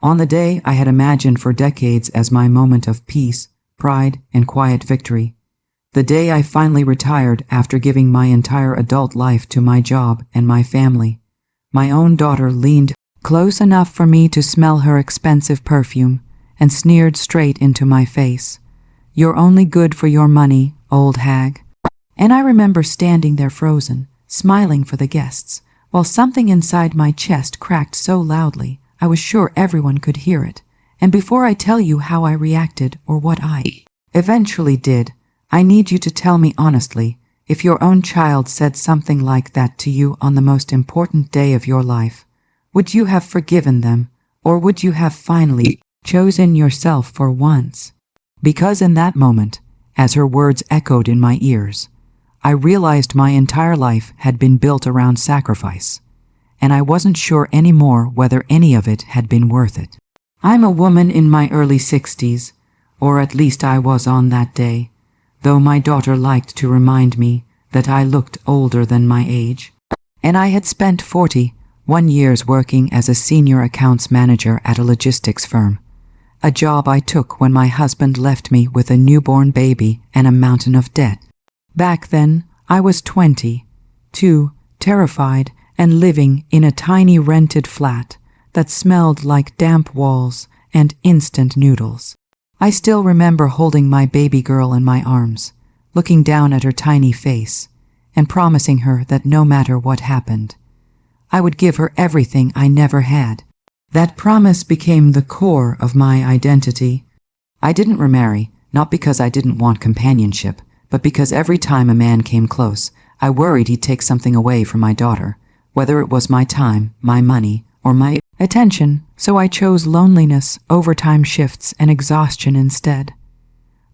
On the day I had imagined for decades as my moment of peace, pride, and quiet victory. The day I finally retired after giving my entire adult life to my job and my family. My own daughter leaned close enough for me to smell her expensive perfume and sneered straight into my face. "You're only good for your money, old hag." And I remember standing there frozen, smiling for the guests, while something inside my chest cracked so loudly I was sure everyone could hear it. And before I tell you how I reacted or what I eventually did, I need you to tell me honestly, if your own child said something like that to you on the most important day of your life, would you have forgiven them, or would you have finally chosen yourself for once? Because in that moment, as her words echoed in my ears, I realized my entire life had been built around sacrifice, and I wasn't sure anymore whether any of it had been worth it. I'm a woman in my early 60s, or at least I was on that day, though my daughter liked to remind me that I looked older than my age. And I had spent 41 years working as a senior accounts manager at a logistics firm, a job I took when my husband left me with a newborn baby and a mountain of debt. Back then, I was 22, terrified, and living in a tiny rented flat that smelled like damp walls and instant noodles. I still remember holding my baby girl in my arms, looking down at her tiny face, and promising her that no matter what happened, I would give her everything I never had. That promise became the core of my identity. I didn't remarry, not because I didn't want companionship, but because every time a man came close, I worried he'd take something away from my daughter, whether it was my time, my money, or my attention, so I chose loneliness, overtime shifts, and exhaustion instead.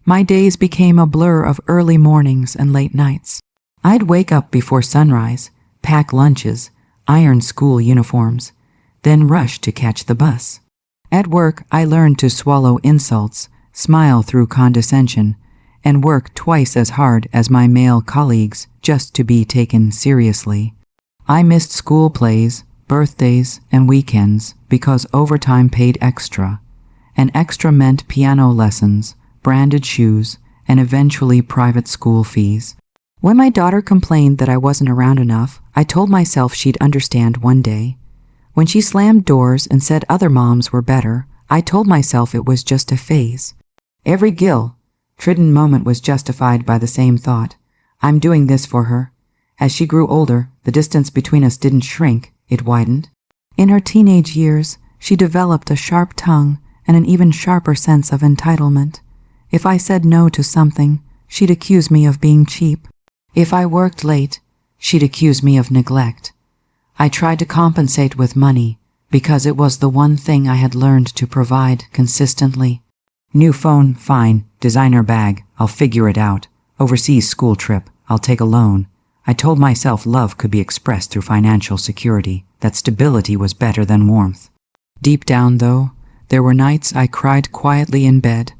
My days became a blur of early mornings and late nights. I'd wake up before sunrise, pack lunches, iron school uniforms, then rush to catch the bus. At work, I learned to swallow insults, smile through condescension, and work twice as hard as my male colleagues just to be taken seriously. I missed school plays, birthdays, and weekends because overtime paid extra, and extra meant piano lessons, branded shoes, and eventually private school fees. When my daughter complained that I wasn't around enough, I told myself she'd understand one day. When she slammed doors and said other moms were better, I told myself it was just a phase. Every guilt-ridden moment was justified by the same thought: I'm doing this for her. As she grew older, the distance between us didn't shrink, it widened. In her teenage years, she developed a sharp tongue and an even sharper sense of entitlement. If I said no to something, she'd accuse me of being cheap. If I worked late, she'd accuse me of neglect. I tried to compensate with money because it was the one thing I had learned to provide consistently. New phone, fine. Designer bag, I'll figure it out. Overseas school trip, I'll take a loan. I told myself love could be expressed through financial security, that stability was better than warmth. Deep down, though, there were nights I cried quietly in bed,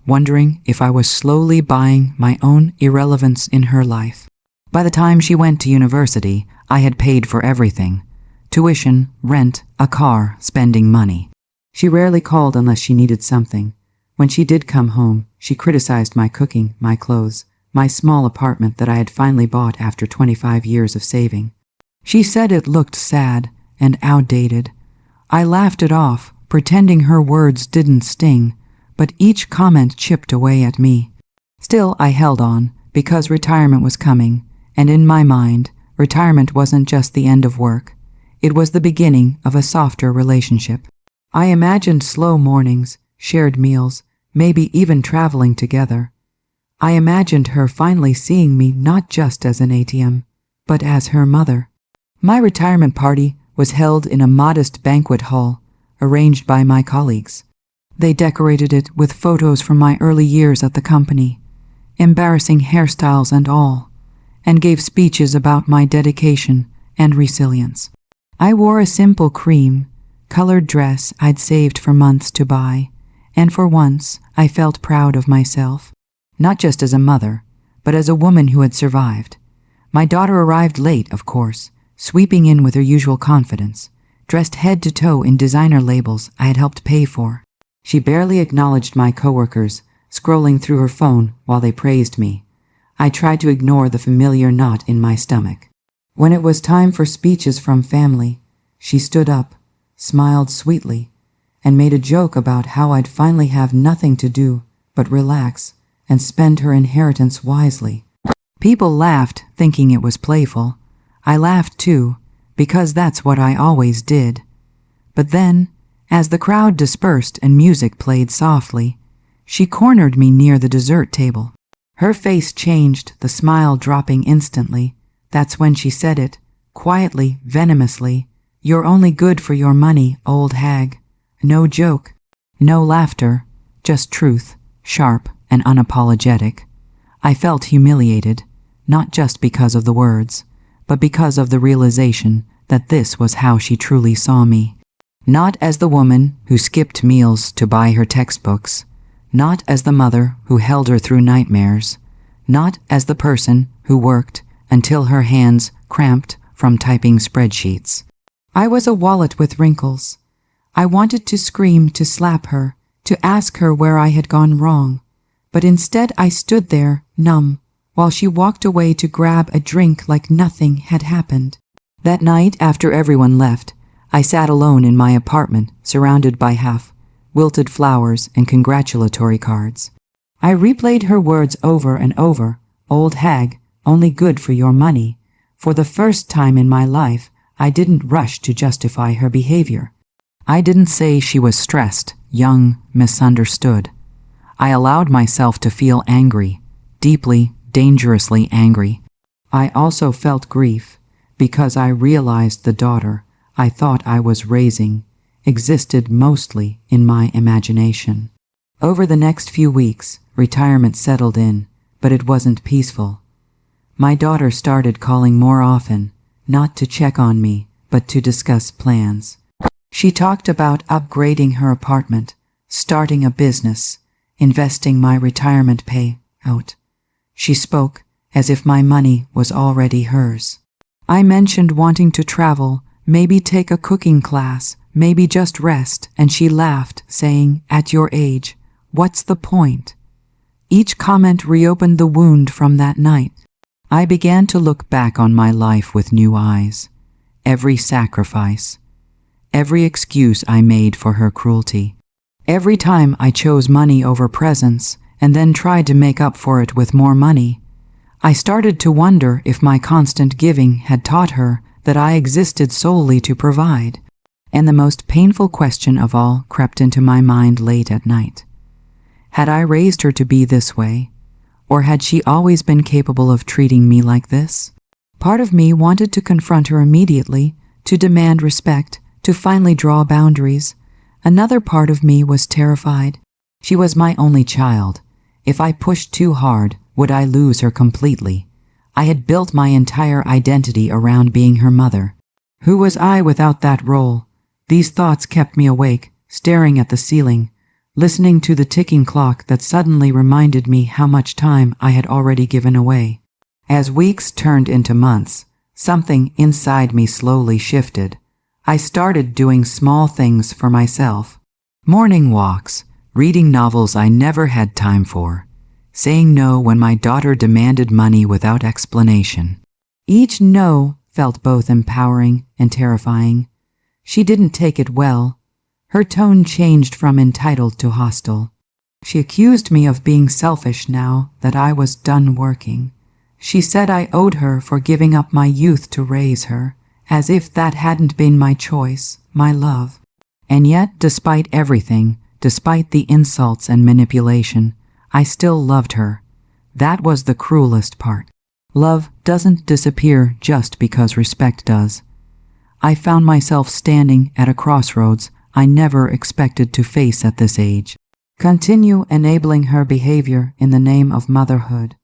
wondering if I was slowly buying my own irrelevance in her life. By the time she went to university, I had paid for everything: tuition, rent, a car, spending money. She rarely called unless she needed something. When she did come home, she criticized my cooking, my clothes, my small apartment that I had finally bought after 25 years of saving. She said it looked sad and outdated. I laughed it off, pretending her words didn't sting, but each comment chipped away at me. Still, I held on, because retirement was coming, and in my mind, retirement wasn't just the end of work. It was the beginning of a softer relationship. I imagined slow mornings, shared meals, maybe even traveling together. I imagined her finally seeing me not just as an ATM, but as her mother. My retirement party was held in a modest banquet hall, arranged by my colleagues. They decorated it with photos from my early years at the company, embarrassing hairstyles and all, and gave speeches about my dedication and resilience. I wore a simple cream-colored dress I'd saved for months to buy, and for once I felt proud of myself. Not just as a mother, but as a woman who had survived. My daughter arrived late, of course, sweeping in with her usual confidence, dressed head to toe in designer labels I had helped pay for. She barely acknowledged my coworkers, scrolling through her phone while they praised me. I tried to ignore the familiar knot in my stomach. When it was time for speeches from family, she stood up, smiled sweetly, and made a joke about how I'd finally have nothing to do but relax and spend her inheritance wisely. People laughed, thinking it was playful. I laughed too, because that's what I always did. But then, as the crowd dispersed and music played softly, she cornered me near the dessert table. Her face changed, the smile dropping instantly. That's when she said it, quietly, venomously. "You're only good for your money, old hag." No joke, no laughter, just truth, sharp and unapologetic. I felt humiliated, not just because of the words, but because of the realization that this was how she truly saw me. Not as the woman who skipped meals to buy her textbooks, not as the mother who held her through nightmares, not as the person who worked until her hands cramped from typing spreadsheets. I was a wallet with wrinkles. I wanted to scream, to slap her, to ask her where I had gone wrong, but instead I stood there, numb, while she walked away to grab a drink like nothing had happened. That night, after everyone left, I sat alone in my apartment, surrounded by half-wilted flowers and congratulatory cards. I replayed her words over and over, "Old hag, only good for your money." For the first time in my life, I didn't rush to justify her behavior. I didn't say she was stressed, young, misunderstood. I allowed myself to feel angry, deeply, dangerously angry. I also felt grief, because I realized the daughter I thought I was raising existed mostly in my imagination. Over the next few weeks, retirement settled in, but it wasn't peaceful. My daughter started calling more often, not to check on me, but to discuss plans. She talked about upgrading her apartment, starting a business, investing my retirement pay out. She spoke as if my money was already hers. I mentioned wanting to travel, maybe take a cooking class, maybe just rest, and she laughed, saying, "At your age, what's the point?" Each comment reopened the wound from that night. I began to look back on my life with new eyes. Every sacrifice, every excuse I made for her cruelty, every time I chose money over presence and then tried to make up for it with more money, I started to wonder if my constant giving had taught her that I existed solely to provide. And the most painful question of all crept into my mind late at night. Had I raised her to be this way, or had she always been capable of treating me like this? Part of me wanted to confront her immediately, to demand respect, to finally draw boundaries. Another part of me was terrified. She was my only child. If I pushed too hard, would I lose her completely? I had built my entire identity around being her mother. Who was I without that role? These thoughts kept me awake, staring at the ceiling, listening to the ticking clock that suddenly reminded me how much time I had already given away. As weeks turned into months, something inside me slowly shifted. I started doing small things for myself. Morning walks, reading novels I never had time for, saying no when my daughter demanded money without explanation. Each no felt both empowering and terrifying. She didn't take it well. Her tone changed from entitled to hostile. She accused me of being selfish now that I was done working. She said I owed her for giving up my youth to raise her, as if that hadn't been my choice, my love. And yet, despite everything, despite the insults and manipulation, I still loved her. That was the cruelest part. Love doesn't disappear just because respect does. I found myself standing at a crossroads I never expected to face at this age. Continue enabling her behavior in the name of motherhood,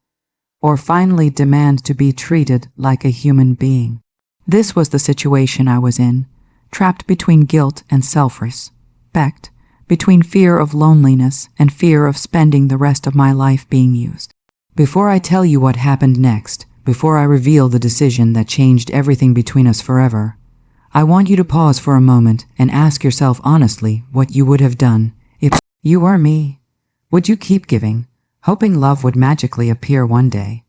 or finally demand to be treated like a human being. This was the situation I was in, trapped between guilt and self-respect, between fear of loneliness and fear of spending the rest of my life being used. Before I tell you what happened next, before I reveal the decision that changed everything between us forever, I want you to pause for a moment and ask yourself honestly what you would have done if you were me. Would you keep giving, hoping love would magically appear one day?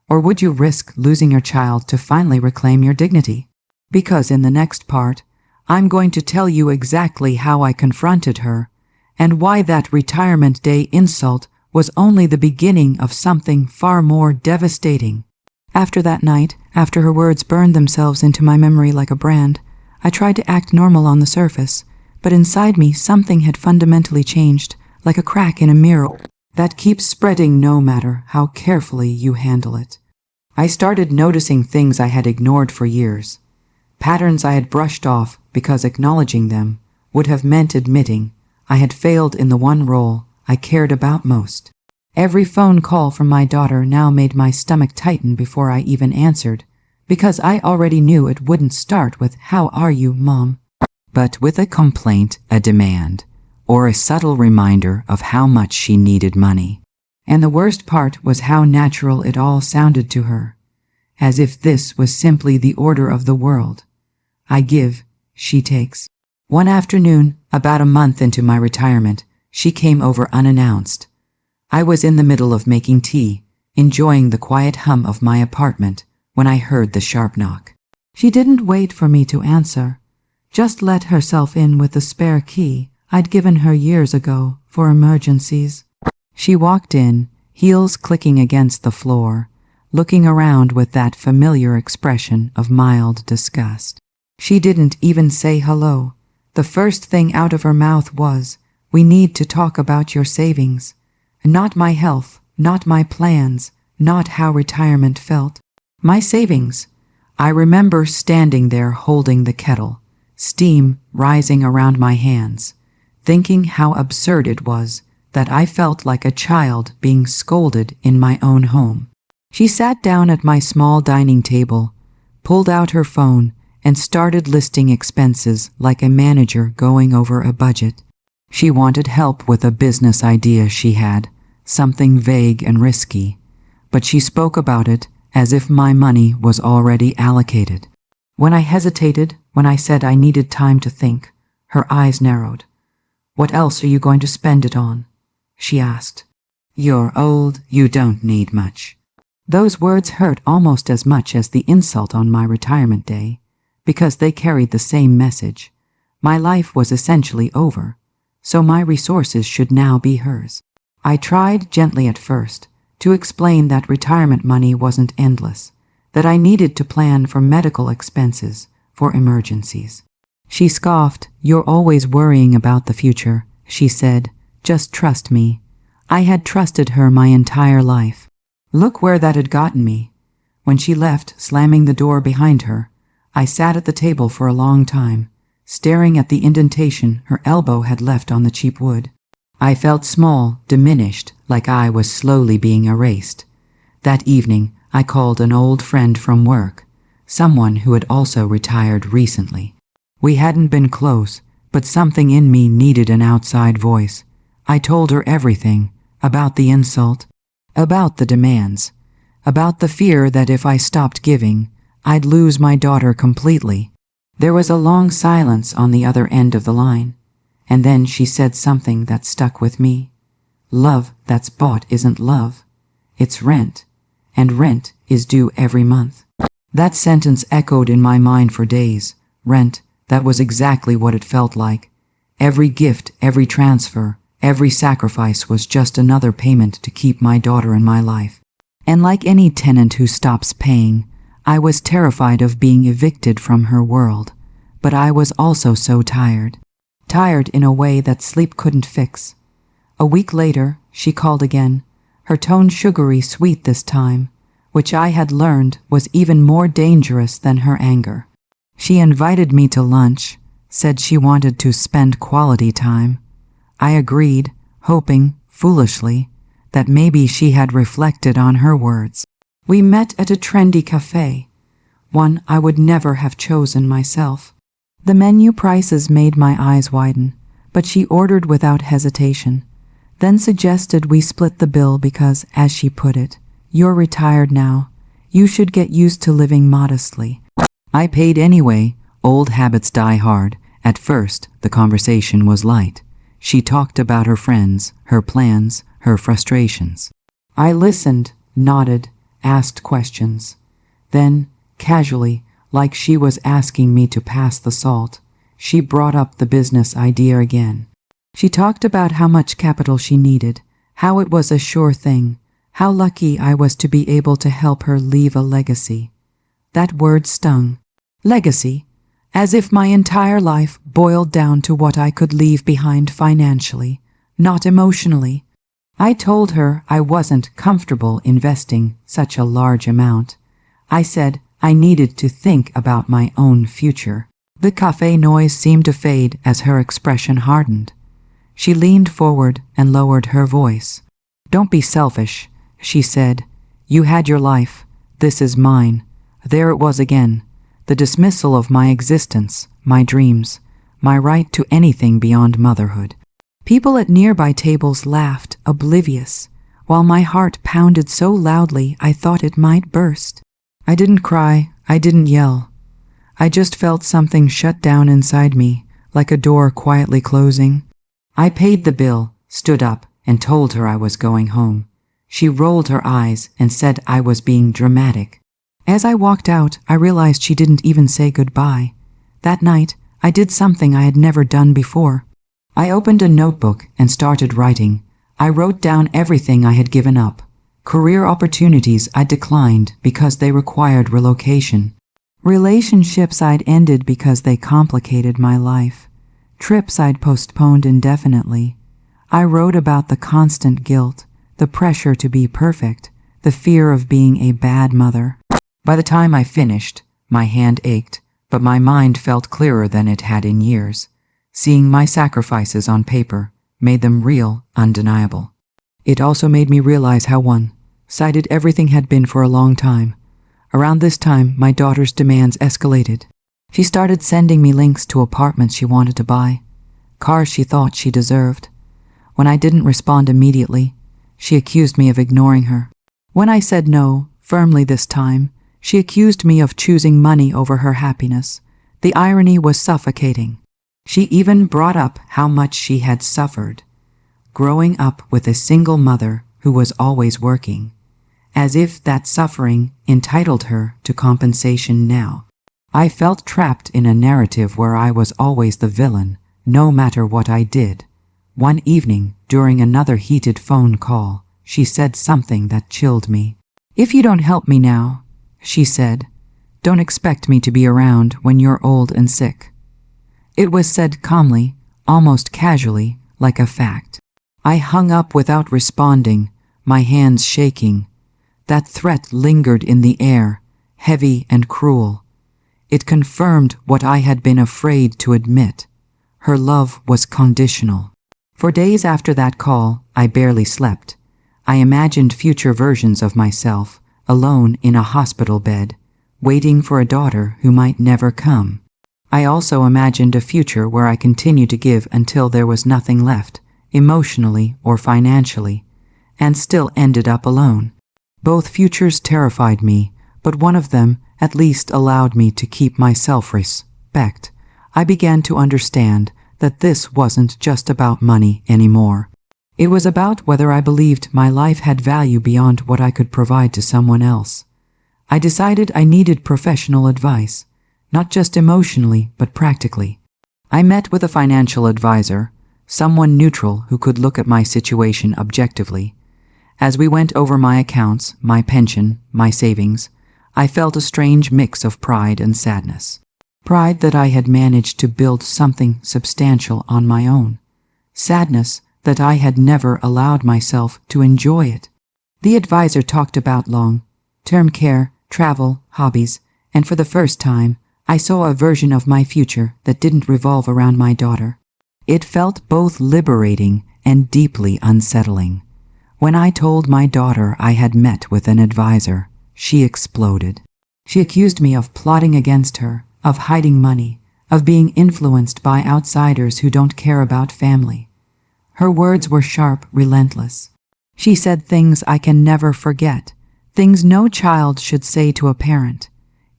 Or would you risk losing your child to finally reclaim your dignity? Because in the next part, I'm going to tell you exactly how I confronted her and why that retirement day insult was only the beginning of something far more devastating. After that night, after her words burned themselves into my memory like a brand, I tried to act normal on the surface, but inside me something had fundamentally changed, like a crack in a mirror that keeps spreading no matter how carefully you handle it. I started noticing things I had ignored for years, patterns I had brushed off because acknowledging them would have meant admitting I had failed in the one role I cared about most. Every phone call from my daughter now made my stomach tighten before I even answered, because I already knew it wouldn't start with "How are you, Mom?" but with a complaint, a demand, or a subtle reminder of how much she needed money. And the worst part was how natural it all sounded to her, as if this was simply the order of the world. I give, she takes. One afternoon, about a month into my retirement, she came over unannounced. I was in the middle of making tea, enjoying the quiet hum of my apartment, when I heard the sharp knock. She didn't wait for me to answer, just let herself in with the spare key I'd given her years ago for emergencies. She walked in, heels clicking against the floor, looking around with that familiar expression of mild disgust. She didn't even say hello. The first thing out of her mouth was, "We need to talk about your savings." Not my health, not my plans, not how retirement felt. My savings. I remember standing there holding the kettle, steam rising around my hands, thinking how absurd it was that I felt like a child being scolded in my own home. She sat down at my small dining table, pulled out her phone, and started listing expenses like a manager going over a budget. She wanted help with a business idea she had, something vague and risky, but she spoke about it as if my money was already allocated. When I hesitated, when I said I needed time to think, her eyes narrowed. "What else are you going to spend it on?" she asked. "You're old, you don't need much." Those words hurt almost as much as the insult on my retirement day, because they carried the same message. My life was essentially over, so my resources should now be hers. I tried gently at first to explain that retirement money wasn't endless, that I needed to plan for medical expenses, for emergencies. She scoffed. "You're always worrying about the future," she said. "Just trust me." I had trusted her my entire life. Look where that had gotten me. When she left, slamming the door behind her, I sat at the table for a long time, staring at the indentation her elbow had left on the cheap wood. I felt small, diminished, like I was slowly being erased. That evening, I called an old friend from work, someone who had also retired recently. We hadn't been close, but something in me needed an outside voice. I told her everything, about the insult, about the demands, about the fear that if I stopped giving, I'd lose my daughter completely. There was a long silence on the other end of the line. And then she said something that stuck with me. "Love that's bought isn't love. It's rent, and rent is due every month." That sentence echoed in my mind for days. Rent, that was exactly what it felt like. Every gift, every transfer, every sacrifice was just another payment to keep my daughter in my life. And like any tenant who stops paying, I was terrified of being evicted from her world. But I was also so tired. Tired in a way that sleep couldn't fix. A week later, she called again, her tone sugary sweet this time, which I had learned was even more dangerous than her anger. She invited me to lunch, said she wanted to spend quality time. I agreed, hoping, foolishly, that maybe she had reflected on her words. We met at a trendy cafe, one I would never have chosen myself. The menu prices made my eyes widen, but she ordered without hesitation, then suggested we split the bill because, as she put it, "You're retired now. You should get used to living modestly." I paid anyway, Old habits die hard. At first, the conversation was light. She talked about her friends, her plans, her frustrations. I listened, nodded, asked questions. Then, casually, like she was asking me to pass the salt, she brought up the business idea again. She talked about how much capital she needed, how it was a sure thing, how lucky I was to be able to help her leave a legacy. That word stung. Legacy. As if my entire life boiled down to what I could leave behind financially, not emotionally. I told her I wasn't comfortable investing such a large amount. I said I needed to think about my own future. The cafe noise seemed to fade as her expression hardened. She leaned forward and lowered her voice. "Don't be selfish," she said. "You had your life. This is mine." There it was again. The dismissal of my existence, my dreams, my right to anything beyond motherhood. People at nearby tables laughed, oblivious, while my heart pounded so loudly I thought it might burst. I didn't cry, I didn't yell. I just felt something shut down inside me, like a door quietly closing. I paid the bill, stood up, and told her I was going home. She rolled her eyes and said I was being dramatic. As I walked out, I realized she didn't even say goodbye. That night, I did something I had never done before. I opened a notebook and started writing. I wrote down everything I had given up. Career opportunities I declined because they required relocation. Relationships I'd ended because they complicated my life. Trips I'd postponed indefinitely. I wrote about the constant guilt, the pressure to be perfect, the fear of being a bad mother. By the time I finished, my hand ached, but my mind felt clearer than it had in years. Seeing my sacrifices on paper made them real, undeniable. It also made me realize how one-sided everything had been for a long time. Around this time, my daughter's demands escalated. She started sending me links to apartments she wanted to buy, cars she thought she deserved. When I didn't respond immediately, she accused me of ignoring her. When I said no, firmly this time, she accused me of choosing money over her happiness. The irony was suffocating. She even brought up how much she had suffered, growing up with a single mother who was always working, as if that suffering entitled her to compensation now. I felt trapped in a narrative where I was always the villain, no matter what I did. One evening, during another heated phone call, she said something that chilled me. "If you don't help me now," she said, "don't expect me to be around when you're old and sick." It was said calmly, almost casually, like a fact. I hung up without responding, my hands shaking. That threat lingered in the air, heavy and cruel. It confirmed what I had been afraid to admit. Her love was conditional. For days after that call, I barely slept. I imagined future versions of myself, alone in a hospital bed, waiting for a daughter who might never come. I also imagined a future where I continued to give until there was nothing left, emotionally or financially, and still ended up alone. Both futures terrified me, but one of them at least allowed me to keep my self-respect. I began to understand that this wasn't just about money anymore. It was about whether I believed my life had value beyond what I could provide to someone else. I decided I needed professional advice, not just emotionally, but practically. I met with a financial advisor, someone neutral who could look at my situation objectively. As we went over my accounts, my pension, my savings, I felt a strange mix of pride and sadness. Pride that I had managed to build something substantial on my own. Sadness that I had never allowed myself to enjoy it. The advisor talked about long-term care, travel, hobbies, and for the first time, I saw a version of my future that didn't revolve around my daughter. It felt both liberating and deeply unsettling. When I told my daughter I had met with an advisor, she exploded. She accused me of plotting against her, of hiding money, of being influenced by outsiders who don't care about family. Her words were sharp, relentless. She said things I can never forget, things no child should say to a parent.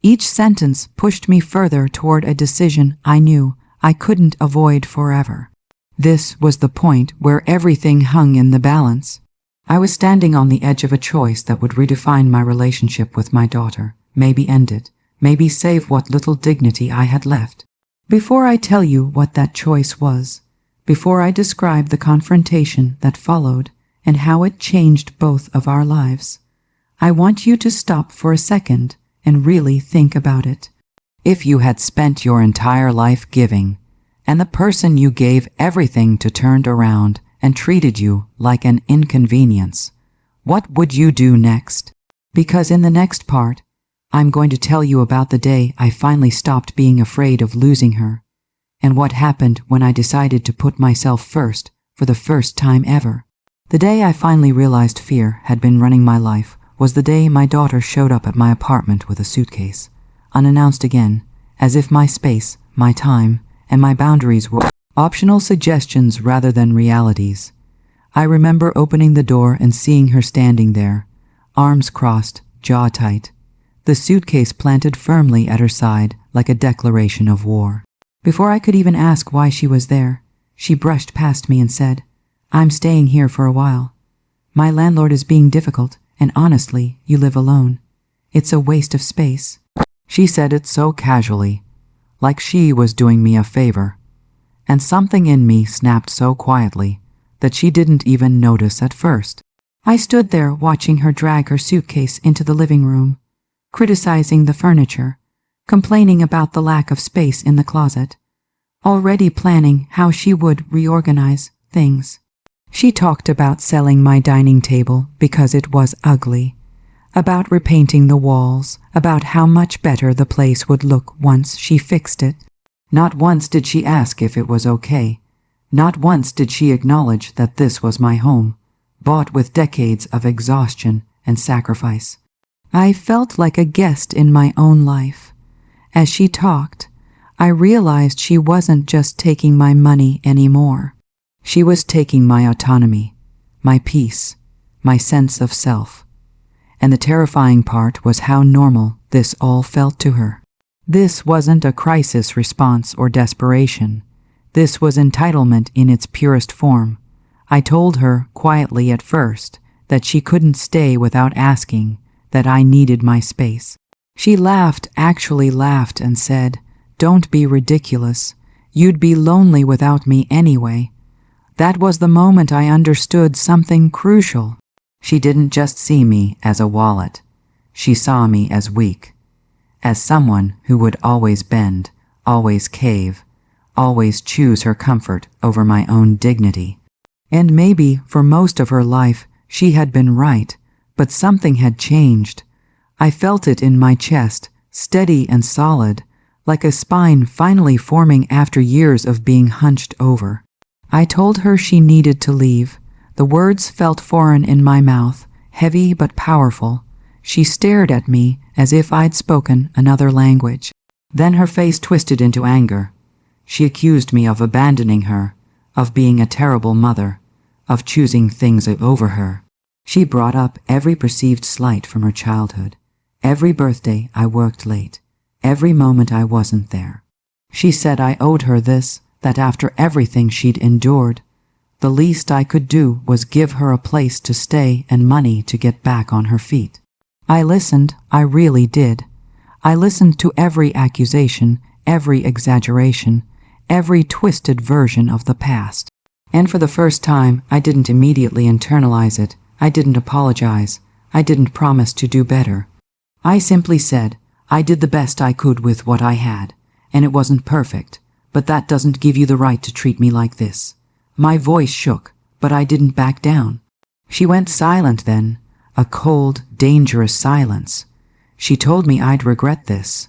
Each sentence pushed me further toward a decision I knew I couldn't avoid forever. This was the point where everything hung in the balance. I was standing on the edge of a choice that would redefine my relationship with my daughter, maybe end it, maybe save what little dignity I had left. Before I tell you what that choice was, before I describe the confrontation that followed and how it changed both of our lives, I want you to stop for a second and really think about it. If you had spent your entire life giving, and the person you gave everything to turned around and treated you like an inconvenience, what would you do next? Because in the next part, I'm going to tell you about the day I finally stopped being afraid of losing her, and what happened when I decided to put myself first for the first time ever. The day I finally realized fear had been running my life was the day my daughter showed up at my apartment with a suitcase, unannounced again, as if my space, my time, and my boundaries were optional suggestions rather than realities. I remember opening the door and seeing her standing there, arms crossed, jaw tight, the suitcase planted firmly at her side like a declaration of war. Before I could even ask why she was there, she brushed past me and said, "I'm staying here for a while. My landlord is being difficult, and honestly, you live alone. It's a waste of space." She said it so casually, like she was doing me a favor, and something in me snapped so quietly that she didn't even notice at first. I stood there watching her drag her suitcase into the living room, criticizing the furniture, complaining about the lack of space in the closet, already planning how she would reorganize things. She talked about selling my dining table because it was ugly, about repainting the walls, about how much better the place would look once she fixed it. Not once did she ask if it was okay. Not once did she acknowledge that this was my home, bought with decades of exhaustion and sacrifice. I felt like a guest in my own life. As she talked, I realized she wasn't just taking my money anymore. She was taking my autonomy, my peace, my sense of self. And the terrifying part was how normal this all felt to her. This wasn't a crisis response or desperation. This was entitlement in its purest form. I told her, quietly at first, that she couldn't stay without asking, that I needed my space. She laughed, actually laughed, and said, "Don't be ridiculous. You'd be lonely without me anyway." That was the moment I understood something crucial. She didn't just see me as a wallet. She saw me as weak, as someone who would always bend, always cave, always choose her comfort over my own dignity. And maybe for most of her life she had been right, but something had changed. I felt it in my chest, steady and solid, like a spine finally forming after years of being hunched over. I told her she needed to leave. The words felt foreign in my mouth, heavy but powerful. She stared at me as if I'd spoken another language. Then her face twisted into anger. She accused me of abandoning her, of being a terrible mother, of choosing things over her. She brought up every perceived slight from her childhood, every birthday I worked late, every moment I wasn't there. She said I owed her this, that after everything she'd endured, the least I could do was give her a place to stay and money to get back on her feet. I listened, I really did. I listened to every accusation, every exaggeration, every twisted version of the past. And for the first time, I didn't immediately internalize it. I didn't apologize. I didn't promise to do better. I simply said, I did the best I could with what I had, and it wasn't perfect, but that doesn't give you the right to treat me like this. My voice shook, but I didn't back down. She went silent then, a cold, dangerous silence. She told me I'd regret this,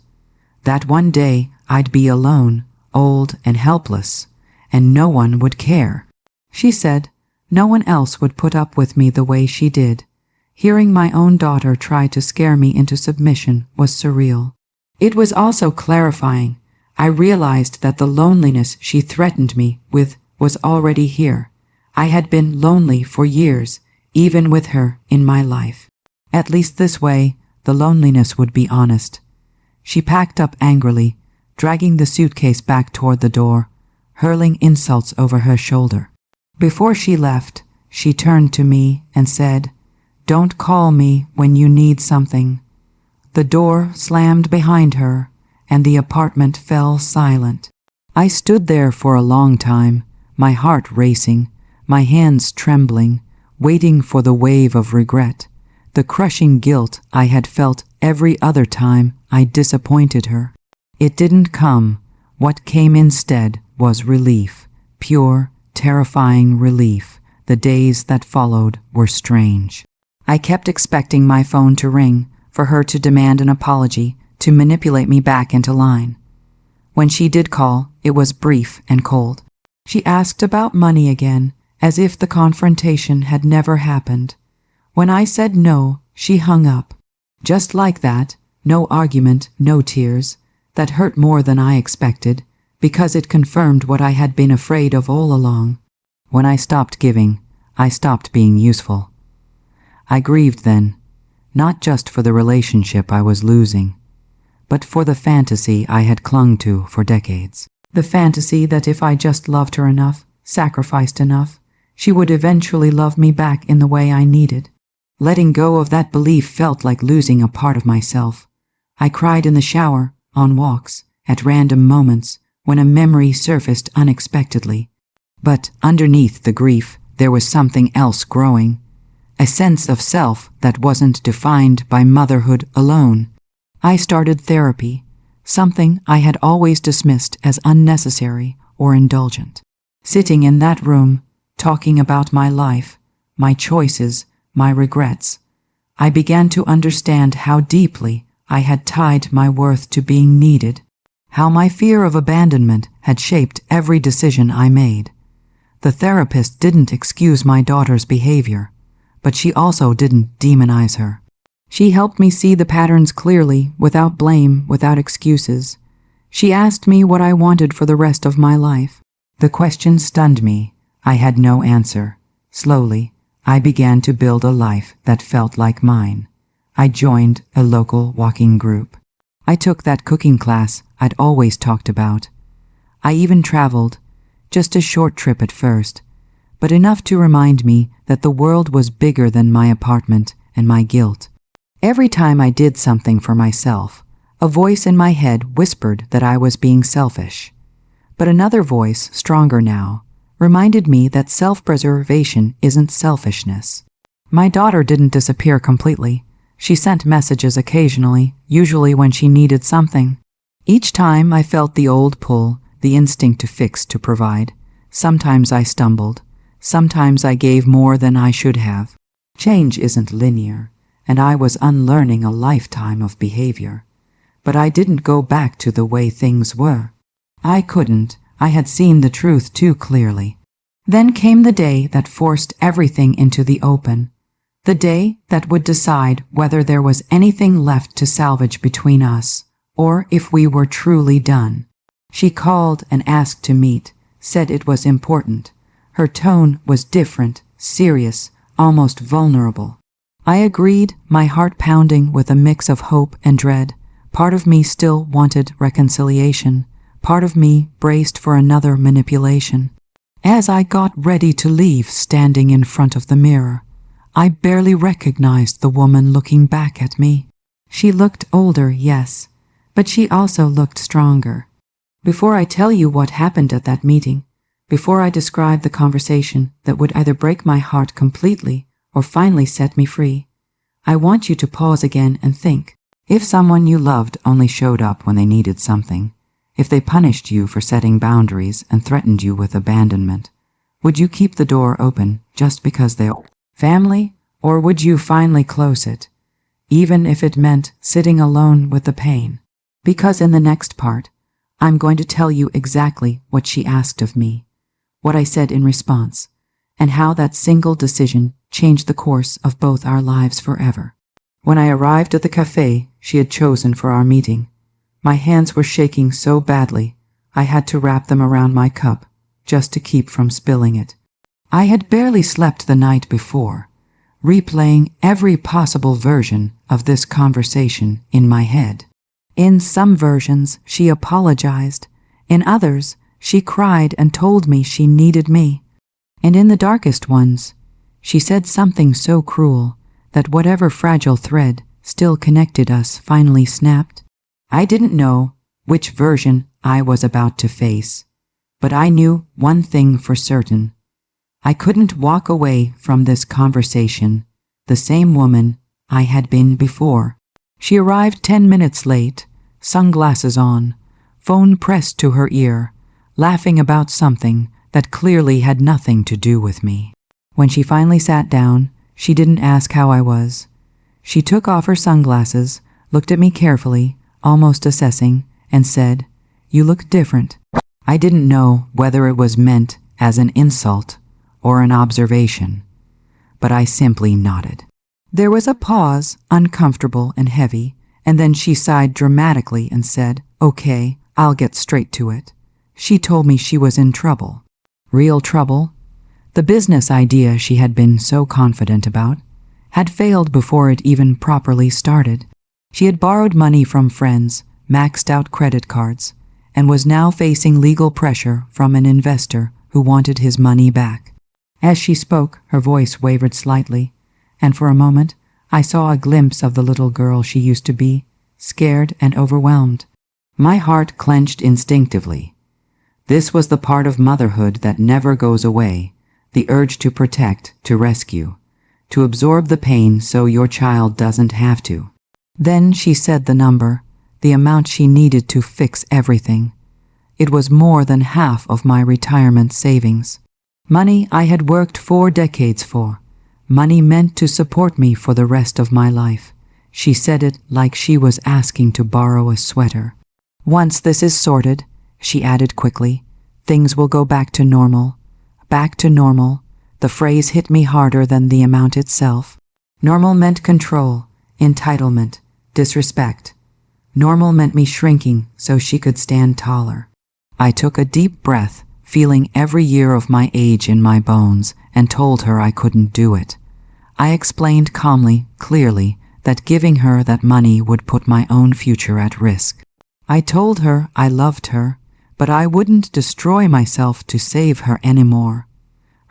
that one day I'd be alone, old and helpless, and no one would care. She said no one else would put up with me the way she did. Hearing my own daughter try to scare me into submission was surreal. It was also clarifying. I realized that the loneliness she threatened me with was already here. I had been lonely for years, even with her in my life. At least this way, the loneliness would be honest. She packed up angrily, dragging the suitcase back toward the door, hurling insults over her shoulder. Before she left, she turned to me and said, "Don't call me when you need something." The door slammed behind her, and the apartment fell silent. I stood there for a long time, my heart racing, my hands trembling, waiting for the wave of regret, the crushing guilt I had felt every other time I disappointed her. It didn't come. What came instead was relief, pure, terrifying relief. The days that followed were strange. I kept expecting my phone to ring, for her to demand an apology, to manipulate me back into line. When she did call, it was brief and cold. She asked about money again, as if the confrontation had never happened. When I said no, she hung up. Just like that, no argument, no tears. That hurt more than I expected, because it confirmed what I had been afraid of all along. When I stopped giving, I stopped being useful. I grieved then, not just for the relationship I was losing, but for the fantasy I had clung to for decades. The fantasy that if I just loved her enough, sacrificed enough, she would eventually love me back in the way I needed. Letting go of that belief felt like losing a part of myself. I cried in the shower, on walks, at random moments, when a memory surfaced unexpectedly. But underneath the grief, there was something else growing. A sense of self that wasn't defined by motherhood alone. I started therapy, something I had always dismissed as unnecessary or indulgent. Sitting in that room, talking about my life, my choices, my regrets, I began to understand how deeply I had tied my worth to being needed, how my fear of abandonment had shaped every decision I made. The therapist didn't excuse my daughter's behavior, but she also didn't demonize her. She helped me see the patterns clearly, without blame, without excuses. She asked me what I wanted for the rest of my life. The question stunned me. I had no answer. Slowly, I began to build a life that felt like mine. I joined a local walking group. I took that cooking class I'd always talked about. I even traveled, just a short trip at first, but enough to remind me that the world was bigger than my apartment and my guilt. Every time I did something for myself, a voice in my head whispered that I was being selfish. But another voice, stronger now, reminded me that self-preservation isn't selfishness. My daughter didn't disappear completely. She sent messages occasionally, usually when she needed something. Each time I felt the old pull, the instinct to fix, to provide. Sometimes I stumbled. Sometimes I gave more than I should have. Change isn't linear, and I was unlearning a lifetime of behavior. But I didn't go back to the way things were. I couldn't. I had seen the truth too clearly. Then came the day that forced everything into the open. The day that would decide whether there was anything left to salvage between us, or if we were truly done. She called and asked to meet, said it was important. Her tone was different, serious, almost vulnerable. I agreed, my heart pounding with a mix of hope and dread. Part of me still wanted reconciliation. Part of me braced for another manipulation. As I got ready to leave, standing in front of the mirror, I barely recognized the woman looking back at me. She looked older, yes, but she also looked stronger. Before I tell you what happened at that meeting, before I describe the conversation that would either break my heart completely or finally set me free, I want you to pause again and think. If someone you loved only showed up when they needed something, if they punished you for setting boundaries and threatened you with abandonment, would you keep the door open just because they're family, or would you finally close it, even if it meant sitting alone with the pain? Because in the next part, I'm going to tell you exactly what she asked of me, what I said in response, and how that single decision changed the course of both our lives forever. When I arrived at the cafe she had chosen for our meeting, my hands were shaking so badly I had to wrap them around my cup just to keep from spilling it. I had barely slept the night before, replaying every possible version of this conversation in my head. In some versions, she apologized. In others, she cried and told me she needed me. And in the darkest ones, she said something so cruel that whatever fragile thread still connected us finally snapped. I didn't know which version I was about to face, but I knew one thing for certain. I couldn't walk away from this conversation the same woman I had been before. She arrived 10 minutes late, sunglasses on, phone pressed to her ear, laughing about something that clearly had nothing to do with me. When she finally sat down, she didn't ask how I was. She took off her sunglasses, looked at me carefully, almost assessing, and said, "You look different." I didn't know whether it was meant as an insult or an observation, but I simply nodded. There was a pause, uncomfortable and heavy, and then she sighed dramatically and said, "Okay, I'll get straight to it." She told me she was in trouble. Real trouble? The business idea she had been so confident about had failed before it even properly started. She had borrowed money from friends, maxed out credit cards, and was now facing legal pressure from an investor who wanted his money back. As she spoke, her voice wavered slightly, and for a moment I saw a glimpse of the little girl she used to be, scared and overwhelmed. My heart clenched instinctively. This was the part of motherhood that never goes away, the urge to protect, to rescue, to absorb the pain so your child doesn't have to. Then she said the number, the amount she needed to fix everything. It was more than half of my retirement savings. Money I had worked 4 decades for. Money meant to support me for the rest of my life. She said it like she was asking to borrow a sweater. "Once this is sorted," she added quickly, "things will go back to normal." Back to normal. The phrase hit me harder than the amount itself. Normal meant control, entitlement, disrespect. Normal meant me shrinking so she could stand taller. I took a deep breath, feeling every year of my age in my bones, and told her I couldn't do it. I explained calmly, clearly, that giving her that money would put my own future at risk. I told her I loved her, but I wouldn't destroy myself to save her anymore.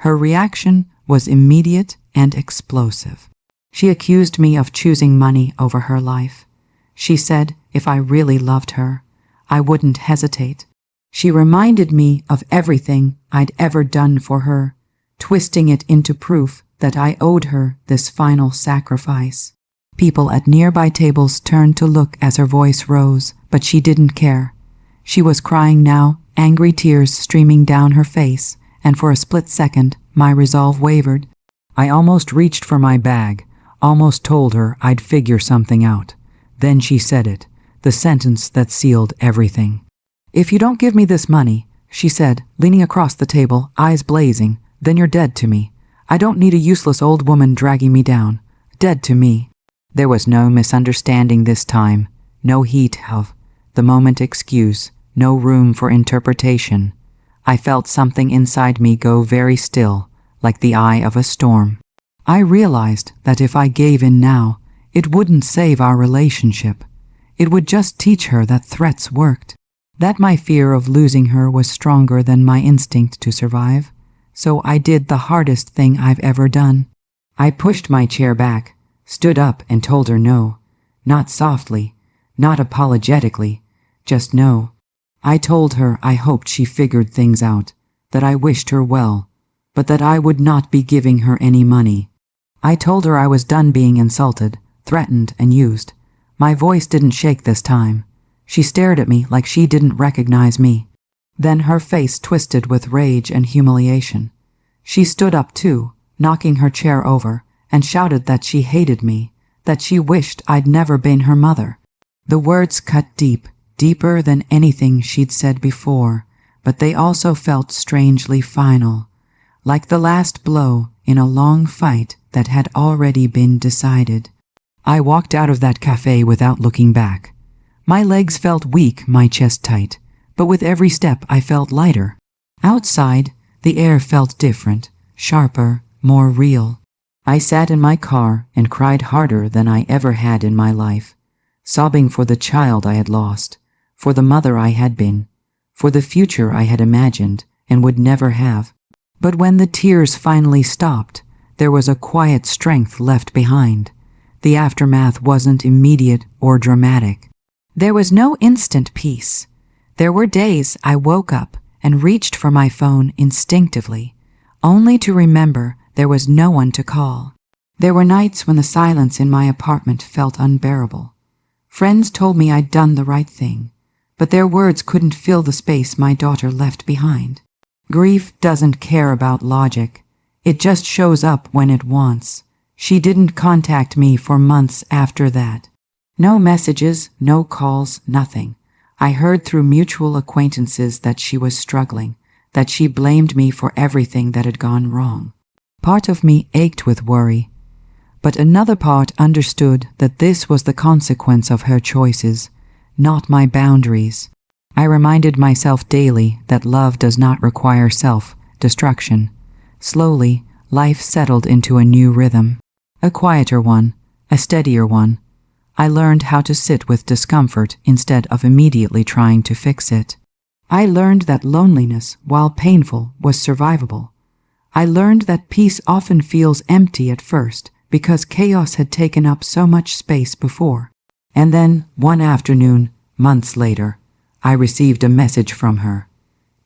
Her reaction was immediate and explosive. She accused me of choosing money over her life. She said if I really loved her, I wouldn't hesitate. She reminded me of everything I'd ever done for her, twisting it into proof that I owed her this final sacrifice. People at nearby tables turned to look as her voice rose, but she didn't care. She was crying now, angry tears streaming down her face, and for a split second, my resolve wavered. I almost reached for my bag, almost told her I'd figure something out. Then she said it, the sentence that sealed everything. "If you don't give me this money," she said, leaning across the table, eyes blazing, "then you're dead to me. I don't need a useless old woman dragging me down. Dead to me." There was no misunderstanding this time, no heat of the moment excuse, no room for interpretation. I felt something inside me go very still, like the eye of a storm. I realized that if I gave in now, it wouldn't save our relationship. It would just teach her that threats worked, that my fear of losing her was stronger than my instinct to survive. So I did the hardest thing I've ever done. I pushed my chair back, stood up and told her no. Not softly, not apologetically, just no. I told her I hoped she figured things out, that I wished her well, but that I would not be giving her any money. I told her I was done being insulted, threatened, and used. My voice didn't shake this time. She stared at me like she didn't recognize me. Then her face twisted with rage and humiliation. She stood up too, knocking her chair over, and shouted that she hated me, that she wished I'd never been her mother. The words cut deep, deeper than anything she'd said before, but they also felt strangely final, like the last blow in a long fight that had already been decided. I walked out of that cafe without looking back. My legs felt weak, my chest tight, but with every step I felt lighter. Outside, the air felt different, sharper, more real. I sat in my car and cried harder than I ever had in my life. sobbing for the child I had lost, for the mother I had been, for the future I had imagined and would never have. But when the tears finally stopped, there was a quiet strength left behind. The aftermath wasn't immediate or dramatic. There was no instant peace. There were days I woke up and reached for my phone instinctively, only to remember there was no one to call. There were nights when the silence in my apartment felt unbearable. Friends told me I'd done the right thing, but their words couldn't fill the space my daughter left behind. Grief doesn't care about logic. It just shows up when it wants. She didn't contact me for months after that. No messages, no calls, nothing. I heard through mutual acquaintances that she was struggling, that she blamed me for everything that had gone wrong. Part of me ached with worry, but another part understood that this was the consequence of her choices, not my boundaries. I reminded myself daily that love does not require self-destruction. Slowly, life settled into a new rhythm. A quieter one, a steadier one. I learned how to sit with discomfort instead of immediately trying to fix it. I learned that loneliness, while painful, was survivable. I learned that peace often feels empty at first because chaos had taken up so much space before. And then, one afternoon, months later, I received a message from her.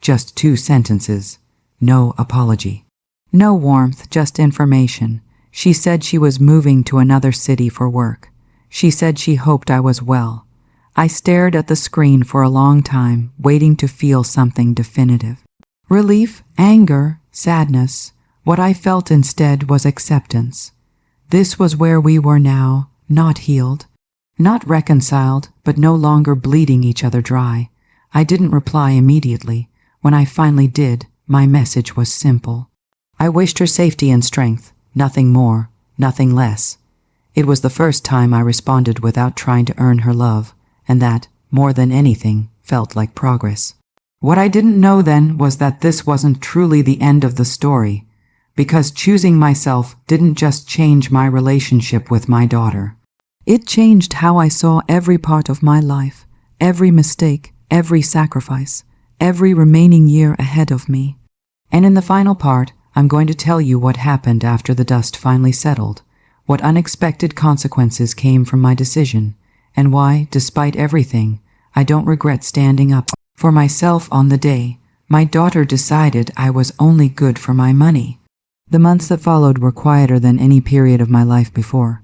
Just 2 sentences. No apology. No warmth, just information. She said she was moving to another city for work. She said she hoped I was well. I stared at the screen for a long time, waiting to feel something definitive. Relief, anger, sadness. What I felt instead was acceptance. This was where we were now, not healed, not reconciled, but no longer bleeding each other dry. I didn't reply immediately. When I finally did, my message was simple. I wished her safety and strength. Nothing more, nothing less. It was the first time I responded without trying to earn her love, and that, more than anything, felt like progress. What I didn't know then was that this wasn't truly the end of the story, because choosing myself didn't just change my relationship with my daughter. It changed how I saw every part of my life, every mistake, every sacrifice, every remaining year ahead of me. And in the final part, I'm going to tell you what happened after the dust finally settled, what unexpected consequences came from my decision, and why, despite everything, I don't regret standing up for myself on the day my daughter decided I was only good for my money. The months that followed were quieter than any period of my life before,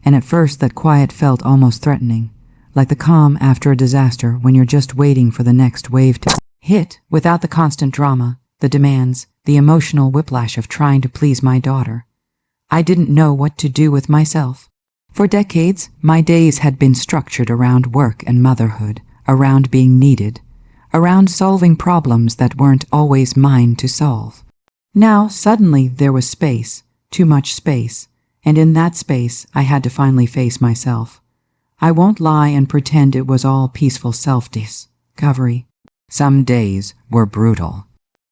and at first that quiet felt almost threatening, like the calm after a disaster when you're just waiting for the next wave to hit without the constant drama, the demands, the emotional whiplash of trying to please my daughter. I didn't know what to do with myself. For decades, my days had been structured around work and motherhood, around being needed, around solving problems that weren't always mine to solve. Now, suddenly, there was space, too much space, and in that space, I had to finally face myself. I won't lie and pretend it was all peaceful self-discovery. Some days were brutal.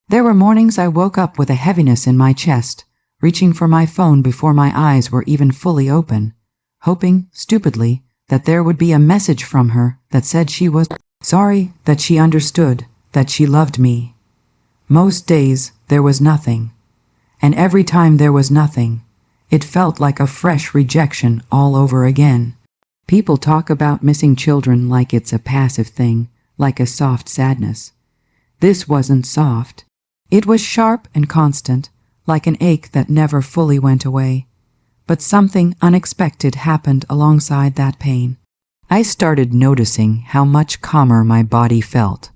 There were mornings I woke up with a heaviness in my chest, reaching for my phone before my eyes were even fully open, hoping, stupidly, that there would be a message from her that said she was sorry, that she understood, that she loved me. Most days, there was nothing. And every time there was nothing, it felt like a fresh rejection all over again. People talk about missing children like it's a passive thing, like a soft sadness. This wasn't soft. It was sharp and constant, like an ache that never fully went away. But something unexpected happened alongside that pain. I started noticing how much calmer my body felt.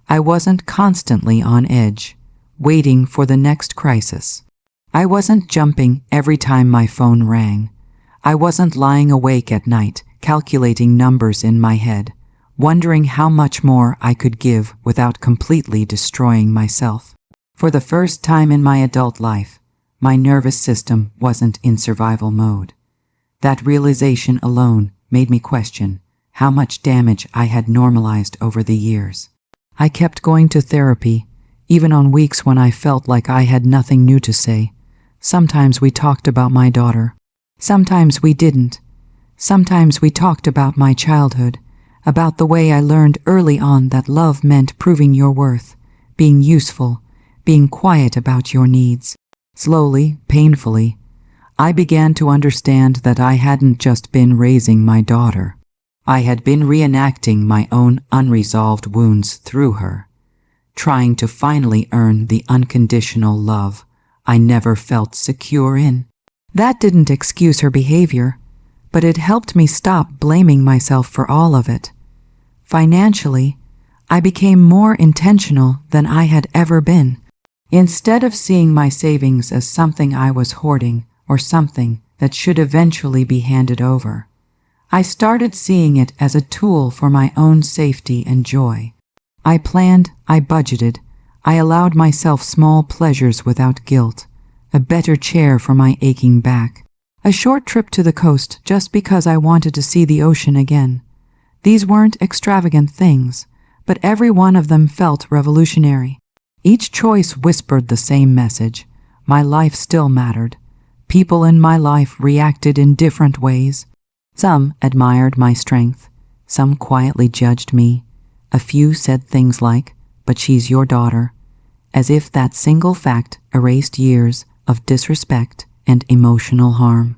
I wasn't constantly on edge, waiting for the next crisis. I wasn't jumping every time my phone rang. I wasn't lying awake at night, calculating numbers in my head, wondering how much more I could give without completely destroying myself. For the first time in my adult life, my nervous system wasn't in survival mode. That realization alone made me question how much damage I had normalized over the years. I kept going to therapy, even on weeks when I felt like I had nothing new to say. Sometimes we talked about my daughter. Sometimes we didn't. Sometimes we talked about my childhood, about the way I learned early on that love meant proving your worth, being useful, being quiet about your needs. Slowly, painfully, I began to understand that I hadn't just been raising my daughter. I had been reenacting my own unresolved wounds through her, trying to finally earn the unconditional love I never felt secure in. That didn't excuse her behavior, but it helped me stop blaming myself for all of it. Financially, I became more intentional than I had ever been. Instead of seeing my savings as something I was hoarding or something that should eventually be handed over, I started seeing it as a tool for my own safety and joy. I planned, I budgeted, I allowed myself small pleasures without guilt, a better chair for my aching back, a short trip to the coast just because I wanted to see the ocean again. These weren't extravagant things, but every one of them felt revolutionary. Each choice whispered the same message. My life still mattered. People in my life reacted in different ways. Some admired my strength. Some quietly judged me. A few said things like, "But she's your daughter," as if that single fact erased years of disrespect and emotional harm.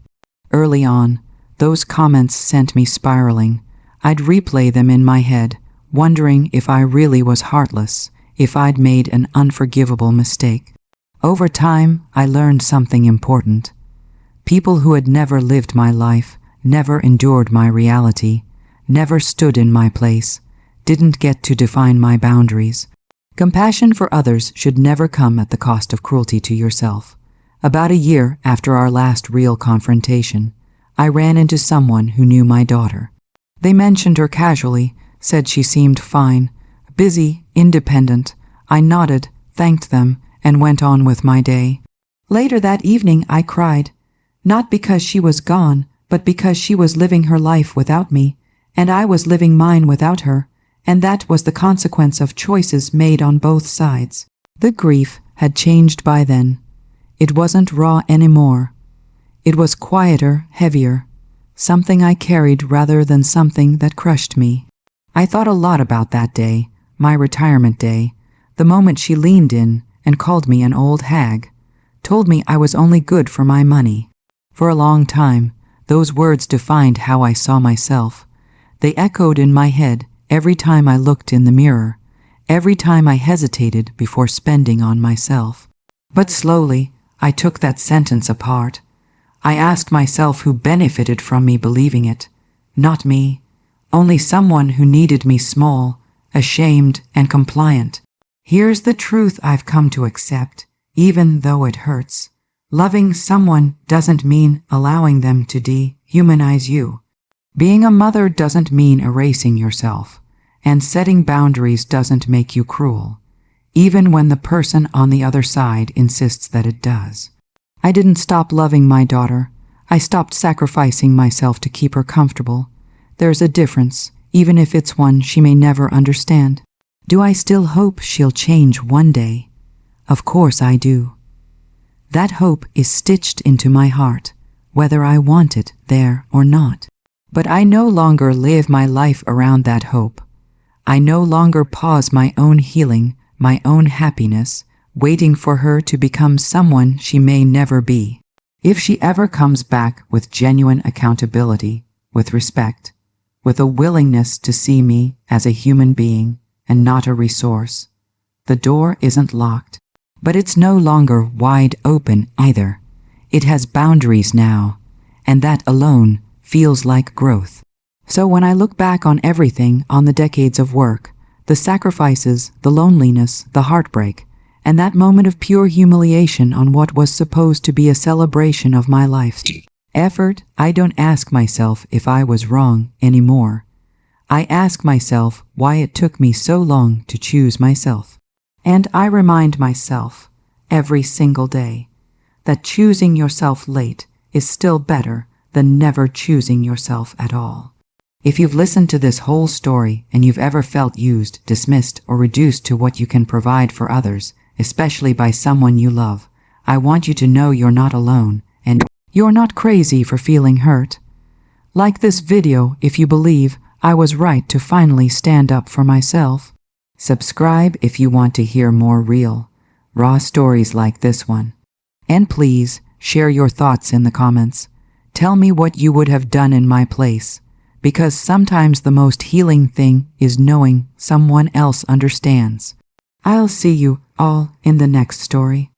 Early on, those comments sent me spiraling. I'd replay them in my head, wondering if I really was heartless, if I'd made an unforgivable mistake. Over time, I learned something important. People who had never lived my life, never endured my reality, never stood in my place, didn't get to define my boundaries. Compassion for others should never come at the cost of cruelty to yourself. About a year after our last real confrontation, I ran into someone who knew my daughter. They mentioned her casually, said she seemed fine, busy, independent. I nodded, thanked them, and went on with my day. Later that evening I cried, not because she was gone, but because she was living her life without me, and I was living mine without her, and that was the consequence of choices made on both sides. The grief had changed by then. It wasn't raw anymore. It was quieter, heavier, something I carried rather than something that crushed me. I thought a lot about that day, my retirement day, the moment she leaned in and called me an old hag, told me I was only good for my money. For a long time, those words defined how I saw myself. They echoed in my head every time I looked in the mirror, every time I hesitated before spending on myself. But slowly, I took that sentence apart. I asked myself who benefited from me believing it. Not me. Only someone who needed me small, ashamed, and compliant. Here's the truth I've come to accept, even though it hurts. Loving someone doesn't mean allowing them to dehumanize you. Being a mother doesn't mean erasing yourself, and setting boundaries doesn't make you cruel, even when the person on the other side insists that it does. I didn't stop loving my daughter. I stopped sacrificing myself to keep her comfortable. There's a difference, even if it's one she may never understand. Do I still hope she'll change one day? Of course I do. That hope is stitched into my heart, whether I want it there or not. But I no longer live my life around that hope. I no longer pause my own healing, my own happiness, waiting for her to become someone she may never be. If she ever comes back with genuine accountability, with respect, with a willingness to see me as a human being and not a resource, the door isn't locked. But it's no longer wide open either. It has boundaries now, and that alone feels like growth. So when I look back on everything, on the decades of work, the sacrifices, the loneliness, the heartbreak, and that moment of pure humiliation on what was supposed to be a celebration of my life's effort, I don't ask myself if I was wrong anymore. I ask myself why it took me so long to choose myself. And I remind myself, every single day, that choosing yourself late is still better than never choosing yourself at all. If you've listened to this whole story and you've ever felt used, dismissed, or reduced to what you can provide for others, especially by someone you love, I want you to know you're not alone, and you're not crazy for feeling hurt. Like this video if you believe I was right to finally stand up for myself. Subscribe if you want to hear more real, raw stories like this one. And please, share your thoughts in the comments. Tell me what you would have done in my place, because sometimes the most healing thing is knowing someone else understands. I'll see you all in the next story.